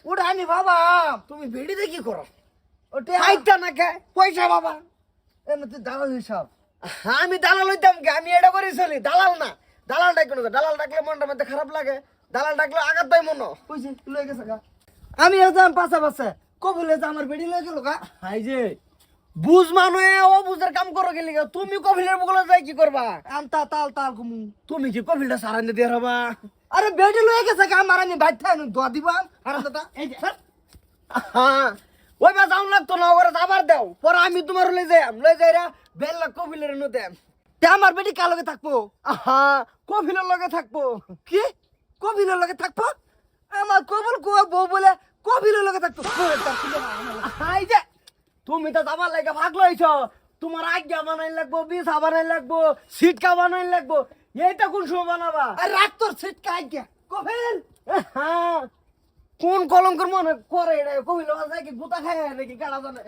ওটা আমি বাবা তুমি বেড়িতে কি করো ওটা আইতা না কে পয়সা বাবা তুই দালাল হিসাব আমি দালাল হইতাম কে আমি এটা করে চলি দালাল না দালাল ডাক কোনো দালাল ডাকলে মনটা মধ্যে খারাপ লাগে দালাল ডাকলে আঘাত দেয় মনো বুঝছি লয়ে গেছে গা আমি এলাম পাশে পাশে কবলে যে আমার বেড়ি লয়ে গেল গা হাই যে বুঝ মানুষ ও বুঝের কাম করো গেলি তুমি কফিলের বগলে যাই কি করবা আমতা তাল তাল কুমু তুমি কি কফিলটা সারান দিয়ে হবা আরে বেড়ি লয়ে গেছে গা আমার আমি বাইর থাই দোয়া দিব আর দাদা এই যে হ্যাঁ ওই বা যাও লাগতো না ওরা আবার দাও পরে আমি তোমার লই যাই রা বেল্লা কফিলের নদে তে আমার বেটি কালকে থাকবো হ্যাঁ কফিলের লগে থাকবো কি কবিলের লগে থাকবো আমার কবল কুয়া বউ বলে কবিলের লগে থাকবো হাই যে তুমি তো যাবার লাগে ভাগ লইছ তোমার আজ্ঞা বানাই লাগবো বিছা বানাই লাগবো সিটকা বানাই লাগবো এইটা কোন সময় বানাবা আর রাত তোর সিটকা আইগা কবিল হ্যাঁ কোন কলঙ্কর মনে করে এটা কহিল কি গুতা খায় নাকি কারা জানে